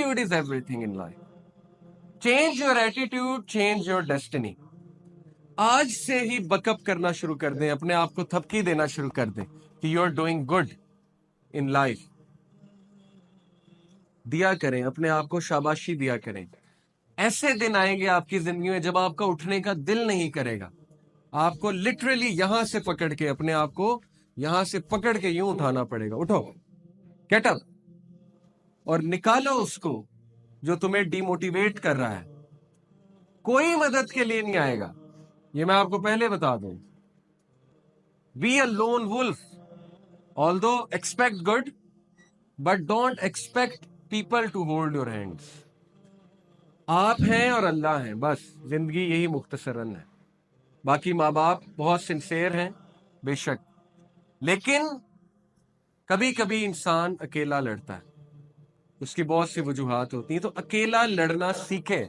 attitude is everything in life. Change your attitude, change your destiny. آج سے ہی بکپ کرنا شروع کر دیں, اپنے آپ کو تھپکی دینا شروع کر دیں کہ you are doing good in life. دیا کریں, اپنے آپ کو شاباشی دیا کریں. ایسے دن آئیں گے آپ کی زندگی میں جب آپ کا اٹھنے کا دل نہیں کرے گا. آپ کو لٹرلی یہاں سے پکڑ کے, اپنے آپ کو یہاں سے پکڑ کے یوں اٹھانا پڑے گا. اٹھو, گیٹ اپ, اور نکالو اس کو جو تمہیں ڈی موٹیویٹ کر رہا ہے. کوئی مدد کے لیے نہیں آئے گا, یہ میں آپ کو پہلے بتا دوں. Be a lone wolf, although expect good, but don't expect people to hold your hands. آپ ہیں اور اللہ ہیں, بس زندگی یہی مختصراً ہے. باقی ماں باپ بہت سنسیئر ہیں بے شک, لیکن کبھی کبھی انسان اکیلا لڑتا ہے, اس کی بہت سی وجوہات ہوتی ہیں. تو اکیلا لڑنا سیکھیں,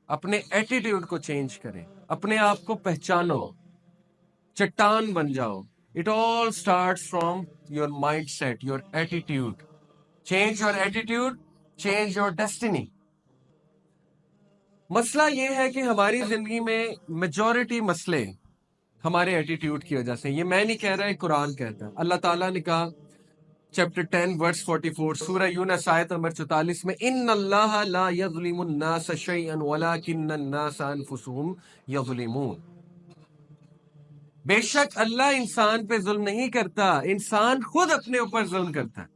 اپنے ایٹیٹیوڈ کو چینج کریں, اپنے آپ کو پہچانو, چٹان بن جاؤ. It all starts from your mindset, your attitude. Change your attitude, change your destiny. مسئلہ یہ ہے کہ ہماری زندگی میں میجورٹی مسئلے ہمارے ایٹیٹیوڈ کی وجہ سے. یہ میں نہیں کہہ رہا, قرآن کہتا ہے. اللہ تعالیٰ نے کہا چیپٹر 10 ورس 44 سورہ یونس آیت نمبر 44 میں, ان اللہ لا یظلم الناس شیئا ولکن الناس انفسهم یظلمون. بے شک اللہ انسان پہ ظلم نہیں کرتا, انسان خود اپنے اوپر ظلم کرتا ہے.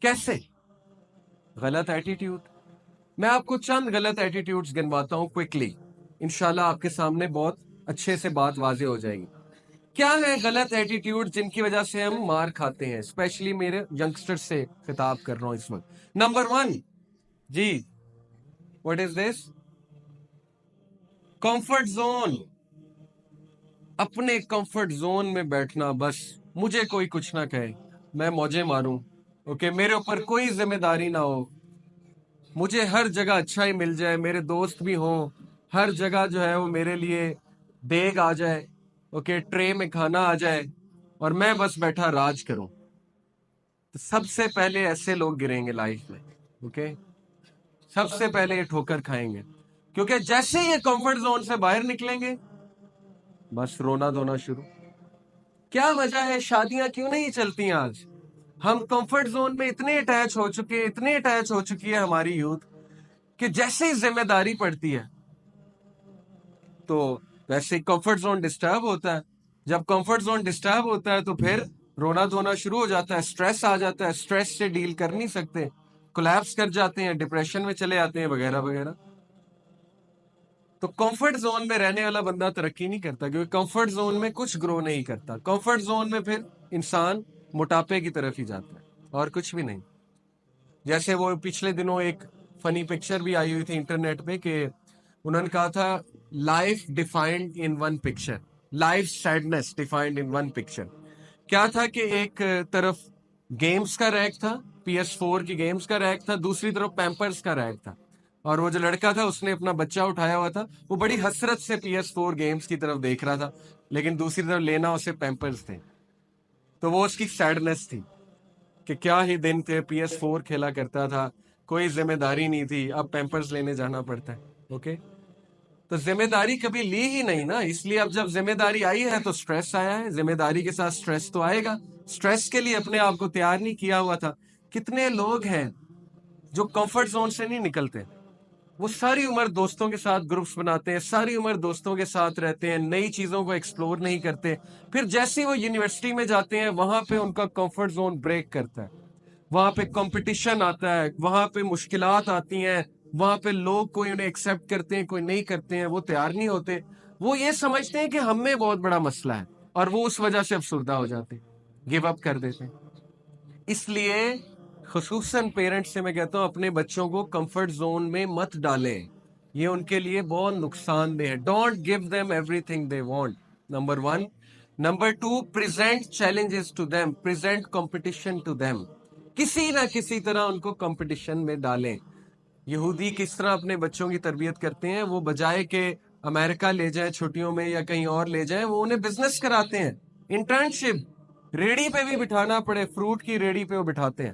کیسے؟ غلط ایٹیٹیوڈ. میں آپ کو چند غلط ایٹیٹیوڈز گنواتا ہوں کوئکلی, انشاءاللہ آپ کے سامنے بہت اچھے سے بات واضح ہو جائے گی. کیا ہے غلط ایٹیٹیوڈ جن کی وجہ سے ہم مار کھاتے ہیں؟ اسپیشلی میرے ینگسٹر سے خطاب کر رہا ہوں اس وقت. نمبر 1, جی what is this? Comfort zone. اپنے کمفرٹ زون میں بیٹھنا, بس مجھے کوئی کچھ نہ کہے, میں موجیں ماروں, اوکے, میرے اوپر کوئی ذمہ داری نہ ہو, مجھے ہر جگہ اچھا ہی مل جائے, میرے دوست بھی ہوں, ہر جگہ جو ہے وہ میرے لیے دیگ آ جائے, اوکے, ٹرے میں کھانا آ جائے, اور میں بس بیٹھا راج کروں. تو سب سے پہلے ایسے لوگ گریں گے لائف میں, اوکے, سب سے پہلے یہ ٹھوکر کھائیں گے, کیونکہ جیسے یہ کمفرٹ زون سے باہر نکلیں گے بس رونا دھونا شروع. کیا وجہ ہے شادیاں کیوں نہیں چلتی آج؟ ہم کمفرٹ زون میں اتنے اٹیچ ہو چکے, اتنے اٹیچ ہو چکی ہے ہماری یوتھ کہ جیسے ہی ذمہ داری پڑتی ہے تو ویسے کمفرٹ زون ڈسٹرب ہوتا ہے. جب کمفرٹ زون ڈسٹرب ہوتا ہے تو پھر رونا دھونا شروع ہو جاتا ہے, اسٹریس آ جاتا ہے, اسٹریس سے ڈیل کر نہیں سکتے, کولیپس کر جاتے ہیں, ڈپریشن میں چلے آتے ہیں, وغیرہ وغیرہ. تو کمفرٹ زون میں رہنے والا بندہ ترقی نہیں کرتا, کیونکہ کمفرٹ زون میں کچھ گرو نہیں کرتا. کمفرٹ زون میں پھر انسان موٹاپے کی طرف ہی جاتا ہے اور کچھ بھی نہیں. جیسے وہ پچھلے دنوں ایک فنی پکچر بھی آئی ہوئی تھی انٹرنیٹ پہ کہ انہوں نے کہا تھا life defined in one picture, life sadness defined in one picture. کیا تھا کہ ایک طرف گیمز کا ریک تھا, PS4 کی گیمز کا ریک تھا, دوسری طرف پیمپرز کا ریک تھا, اور وہ جو لڑکا تھا اس نے اپنا بچہ اٹھایا ہوا تھا, وہ بڑی حسرت سے PS4 گیمز کی طرف دیکھ رہا تھا, لیکن دوسری طرف لینا اسے پیمپرز تھے. تو وہ اس کی سیڈنس تھی کہ کیا ہی دن تھے, PS4 کھیلا کرتا تھا, کوئی ذمہ داری نہیں تھی, اب پیمپرز لینے جانا پڑتا ہے. اوکے, تو ذمہ داری کبھی لی ہی نہیں نا, اس لیے اب جب ذمہ داری آئی ہے تو سٹریس آیا ہے. ذمہ داری کے ساتھ سٹریس تو آئے گا, سٹریس کے لیے اپنے آپ کو تیار نہیں کیا ہوا تھا. کتنے لوگ ہیں جو کمفرٹ زون سے نہیں نکلتے, وہ ساری عمر دوستوں کے ساتھ گروپس بناتے ہیں, ساری عمر دوستوں کے ساتھ رہتے ہیں, نئی چیزوں کو ایکسپلور نہیں کرتے, پھر جیسے وہ یونیورسٹی میں جاتے ہیں وہاں پہ ان کا کمفرٹ زون بریک کرتا ہے, وہاں پہ کمپٹیشن آتا ہے, وہاں پہ مشکلات آتی ہیں, وہاں پہ لوگ کوئی انہیں ایکسیپٹ کرتے ہیں, کوئی نہیں کرتے ہیں, وہ تیار نہیں ہوتے, وہ یہ سمجھتے ہیں کہ ہم میں بہت بڑا مسئلہ ہے, اور وہ اس وجہ سے افسردہ ہو جاتے, گیو اپ کر دیتے. اس لیے خصوصاً پیرنٹس سے میں کہتا ہوں اپنے بچوں کو کمفرٹ زون میں مت ڈالیں, یہ ان کے لیے بہت نقصان دہ ہے. Don't give them everything they want, number 1. Number 2, present challenges to them, present competition to them. کسی نہ کسی طرح ان کو کمپٹیشن میں ڈالیں. یہودی کس طرح اپنے بچوں کی تربیت کرتے ہیں, وہ بجائے کہ امریکہ لے جائیں چھٹیوں میں یا کہیں اور لے جائیں, وہ انہیں بزنس کراتے ہیں, انٹرنشپ, ریڑھی پہ بھی بٹھانا پڑے, فروٹ کی ریڑھی پہ وہ بٹھاتے ہیں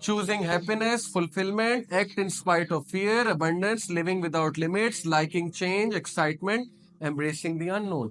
choosing happiness, fulfillment, act in spite of fear, abundance, living without limits, liking change, excitement, embracing the unknown.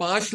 5